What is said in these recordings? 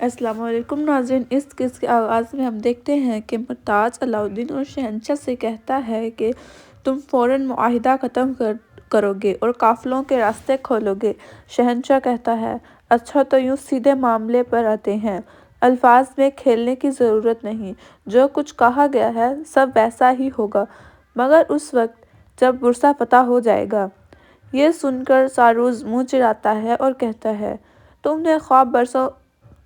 السلام علیکم ناظرین، اس قصے کے آغاز میں ہم دیکھتے ہیں کہ ممتاز علاؤدین اور شہنشاہ سے کہتا ہے کہ تم فوراً معاہدہ ختم کرو گے اور قافلوں کے راستے کھولو گے۔ شہنشاہ کہتا ہے، اچھا تو یوں سیدھے معاملے پر آتے ہیں، الفاظ میں کھیلنے کی ضرورت نہیں، جو کچھ کہا گیا ہے سب ویسا ہی ہوگا، مگر اس وقت جب برسا فتح ہو جائے گا۔ یہ سن کر ساروس منہ چڑھاتا ہے اور کہتا ہے، تم نے خواب برسوں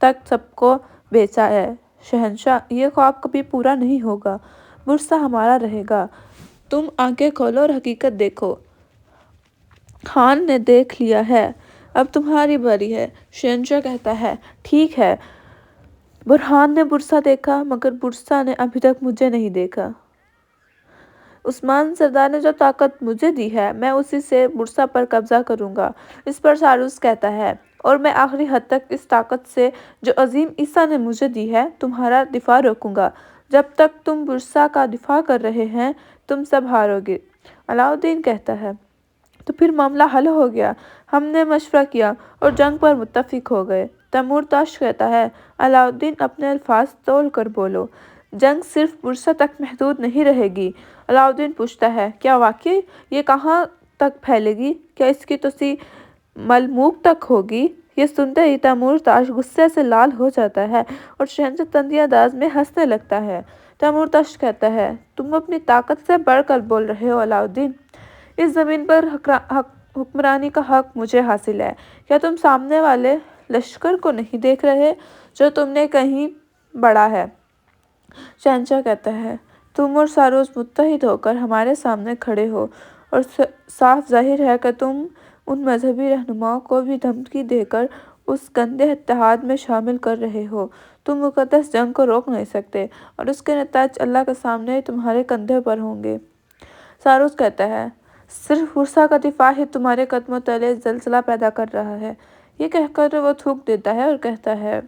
تک سب کو بیچا ہے۔ شہنشاہ، یہ خواب کبھی پورا نہیں ہوگا، برسا ہمارا رہے گا، تم آنکھیں کھولو اور حقیقت دیکھو۔ خان نے دیکھ لیا ہے، اب تمہاری باری ہے۔ شہنشاہ کہتا ہے، ٹھیک ہے۔ برہان نے برسا دیکھا، مگر برسا نے ابھی تک مجھے نہیں دیکھا۔ عثمان سردار نے جو طاقت مجھے دی ہے، میں اسی سے برسا پر قبضہ کروں گا۔ اس پر ساروس کہتا ہے، اور میں آخری حد تک اس طاقت سے جو عظیم عیسیٰ نے مجھے دی ہے تمہارا دفاع رکھوں گا۔ جب تک تم برسا کا دفاع کر رہے ہیں تم سب ہارو گے۔ علاؤدین کہتا ہے، تو پھر معاملہ حل ہو گیا۔ ہم نے مشورہ کیا اور جنگ پر متفق ہو گئے۔ تیمورتاش کہتا ہے، علاؤدین اپنے الفاظ تول کر بولو، جنگ صرف برسا تک محدود نہیں رہے گی۔ علاؤدین پوچھتا ہے، کیا واقعی؟ یہ کہاں تک پھیلے گی؟ کیا اس کی توسیع ملموک تک ہوگی؟ یہ سنتے ہی تیمورتاش غصے سے لال ہو جاتا ہے اور شہنشاہ تندی انداز میں ہنسنے لگتا ہے۔ تیمورتاش کہتا ہے، تم اپنی طاقت سے بڑھ کر بول رہے ہو علاؤدین، اس زمین پر حکمرانی کا حق مجھے حاصل ہے۔ کیا تم سامنے والے لشکر کو نہیں دیکھ رہے جو تم نے کہیں بڑھا ہے؟ شہنشاہ کہتا ہے، تم اور ساروس متحد ہو کر ہمارے سامنے کھڑے ہو اور صاف ظاہر ہے کہ تم ان مذہبی رہنماؤں کو بھی دھمکی دے کر اس گندے اتحاد میں شامل کر رہے ہو۔ تم مقدس جنگ کو روک نہیں سکتے اور اس کے نتائج اللہ کے سامنے تمہارے کندھے پر ہوں گے۔ ساروس کہتا ہے، صرف برسا کا دفاع ہی تمہارے قدموں تلے زلزلہ پیدا کر رہا ہے۔ یہ کہہ کر وہ تھوک دیتا ہے اور کہتا ہے،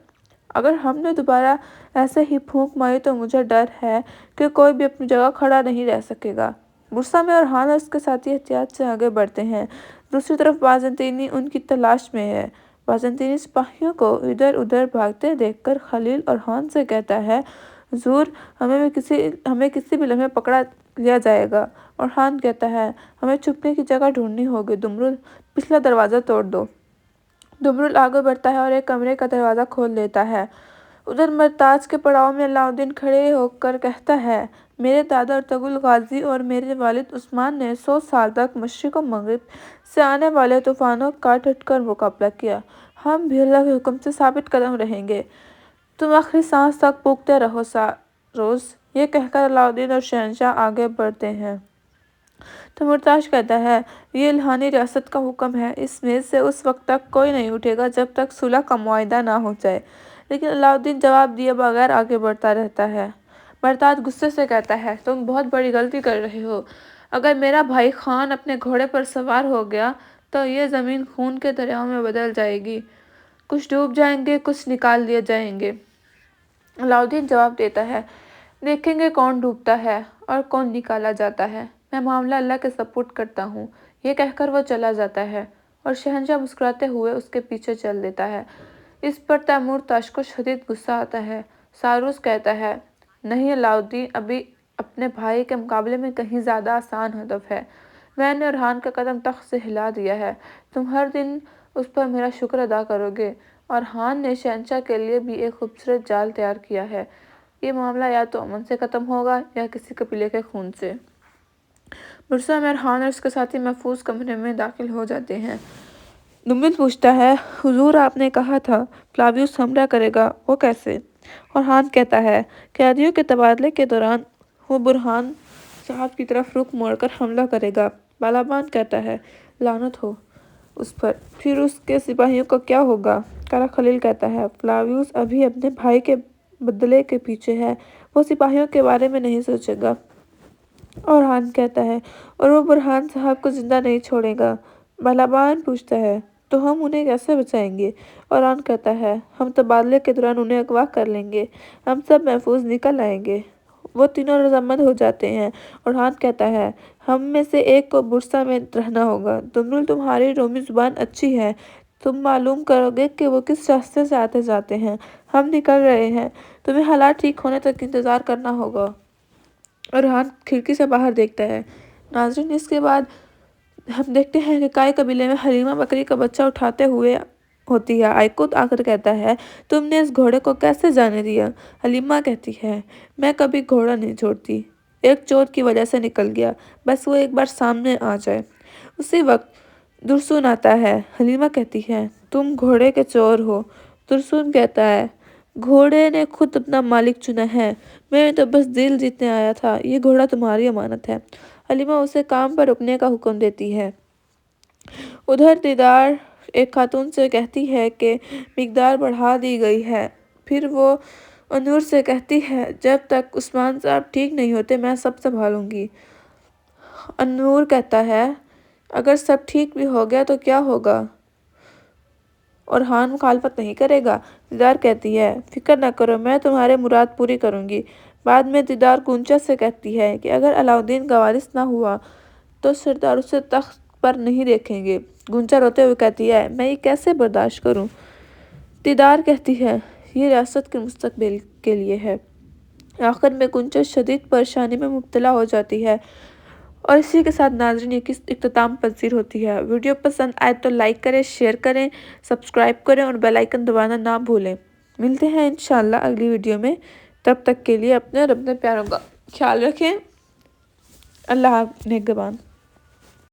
اگر ہم نے دوبارہ ایسے ہی پھونک ماری تو مجھے ڈر ہے کہ کوئی بھی اپنی جگہ کھڑا نہیں رہ سکے گا۔ برسا میں اورحان اور اس کے ساتھی احتیاط سے آگے بڑھتے ہیں۔ دوسری طرف بازنطینی ان کی تلاش میں ہے۔ بازنطینی سپاہیوں کو ادھر ادھر بھاگتے دیکھ کر خلیل اورحان سے کہتا ہے، حضور، ہمیں کسی بھی لمحے پکڑا لیا جائے گا۔ اورحان کہتا ہے، ہمیں چھپنے کی جگہ ڈھونڈنی ہوگی، دمرل پچھلا دروازہ توڑ دو۔ دمرل آگے بڑھتا ہے اور ایک کمرے کا دروازہ کھول دیتا ہے۔ ادھر مرتاج کے پڑاؤ میں علاؤدین کھڑے ہو کر کہتا ہے، میرے دادا ارطغرل غازی اور میرے والد عثمان نے 100 سال تک مشرق و مغرب سے آنے والے طوفانوں کا ڈٹ کر مقابلہ کیا، ہم بھی اللہ کے حکم سے ثابت قدم رہیں گے۔ تم آخری سانس تک پھونکتے رہو ساروس۔ یہ کہہ کر علاؤدین اور شہنشاہ آگے بڑھتے ہیں۔ تیمورتاش کہتا ہے، یہ الہانی ریاست کا حکم ہے، اس میز سے اس وقت تک کوئی نہیں اٹھے گا جب تک صلح کا معاہدہ نہ ہو جائے۔ لیکن علاؤدین جواب دیے بغیر آگے بڑھتا رہتا ہے۔ مرتاج غصے سے کہتا ہے، تم بہت بڑی غلطی کر رہے ہو۔ اگر میرا بھائی خان اپنے گھوڑے پر سوار ہو گیا تو یہ زمین خون کے دریاؤں میں بدل جائے گی، کچھ ڈوب جائیں گے، کچھ نکال لیے جائیں گے۔ علاؤدین جواب دیتا ہے، دیکھیں گے کون ڈوبتا ہے اور کون نکالا جاتا ہے، میں معاملہ اللہ کے سپرد کرتا ہوں۔ یہ کہہ کر وہ چلا جاتا ہے اور شہنشاہ مسکراتے ہوئے اس کے پیچھے چل دیتا ہے۔ اس پر تیمورتاش کو شدید غصہ آتا ہے۔ ساروس کہتا ہے، نہیں علاؤدین ابھی اپنے بھائی کے مقابلے میں کہیں زیادہ آسان ہدف ہے۔ میں نے اورحان کا قدم تخت سے ہلا دیا ہے، تم ہر دن اس پر میرا شکر ادا کرو گے۔ اورحان نے شہنشاہ کے لیے بھی ایک خوبصورت جال تیار کیا ہے، یہ معاملہ یا تو امن سے ختم ہوگا یا کسی قبیلے کے خون سے۔ برسا میں اورحان اور اس کے ساتھی محفوظ کمرے میں داخل ہو جاتے ہیں۔ دمرل پوچھتا ہے، حضور آپ نے کہا تھا فلاویوس حملہ کرے گا، وہ کیسے؟ اورحان کہتا ہے، قیدیوں کے تبادلے کے دوران وہ برہان صاحب کی طرف رخ موڑ کر حملہ کرے گا۔ بالابان کہتا ہے، لعنت ہو اس پر، پھر اس کے سپاہیوں کا کیا ہوگا؟ کارا خلیل کہتا ہے، فلاویوس ابھی اپنے بھائی کے بدلے کے پیچھے ہے، وہ سپاہیوں کے بارے میں نہیں سوچے گا۔ اورحان کہتا ہے، اور وہ برہان صاحب کو زندہ نہیں چھوڑے گا۔ بالابان پوچھتا ہے، تو ہم انہیں کیسے بچائیں گے؟ اورحان کہتا ہے، ہم تبادلے کے دوران انہیں اغوا کر لیں گے، ہم سب محفوظ نکل آئیں گے۔ وہ تینوں رضامند ہو جاتے ہیں۔ اورحان کہتا ہے، ہم میں سے ایک کو برسا میں رہنا ہوگا۔ دمرل تمہاری رومی زبان اچھی ہے، تم معلوم کرو گے کہ وہ کس راستے سے آتے جاتے ہیں۔ ہم نکل رہے ہیں، تمہیں حالات ٹھیک ہونے تک انتظار کرنا ہوگا۔ ارحان کھڑکی سے باہر دیکھتا ہے۔ ناظرین، اس کے بعد ہم دیکھتے ہیں کہ کائی قبیلے میں حلیمہ بکری کا بچہ اٹھاتے ہوئے ہوتی ہے۔ آئیکوت آ کر کہتا ہے، تم نے اس گھوڑے کو کیسے جانے دیا؟ حلیمہ کہتی ہے، میں کبھی گھوڑا نہیں چھوڑتی، ایک چور کی وجہ سے نکل گیا، بس وہ ایک بار سامنے آ جائے۔ اسی وقت درسون آتا ہے۔ حلیمہ کہتی ہے، تم گھوڑے کے چور ہو۔ درسون کہتا ہے، گھوڑے نے خود اپنا مالک چنا ہے، میں نے تو بس دل جیتنے آیا تھا، یہ گھوڑا تمہاری امانت ہے۔ حلیمہ اسے کام پر رکنے کا حکم دیتی ہے۔ ادھر دیدار ایک خاتون سے کہتی ہے کہ مقدار بڑھا دی گئی ہے۔ پھر وہ انور سے کہتی ہے، جب تک عثمان صاحب ٹھیک نہیں ہوتے میں سب سنبھالوں گی۔ انور کہتا ہے، اگر سب ٹھیک بھی ہو گیا تو کیا ہوگا؟ ارحان مخالفت نہیں کرے گا۔ دیدار کہتی ہے، فکر نہ کرو، میں تمہارے مراد پوری کروں گی۔ بعد میں دیدار گونچا سے کہتی ہے کہ اگر علاؤالدین کا وارث نہ ہوا تو سردار اسے تخت پر نہیں دیکھیں گے۔ گونچا روتے ہوئے کہتی ہے، میں یہ کیسے برداشت کروں؟ دیدار کہتی ہے، یہ ریاست کے مستقبل کے لیے ہے۔ آخر میں گونچا شدید پریشانی میں مبتلا ہو جاتی ہے اور اسی کے ساتھ ناظرین یہ قسط اختتام پذیر ہوتی ہے۔ ویڈیو پسند آئے تو لائک کریں، شیئر کریں، سبسکرائب کریں اور بیل آئیکن دبانا نہ بھولیں۔ ملتے ہیں انشاءاللہ اگلی ویڈیو میں، تب تک کے لیے اپنے اور اپنے پیاروں کا خیال رکھیں۔ اللہ نگہبان۔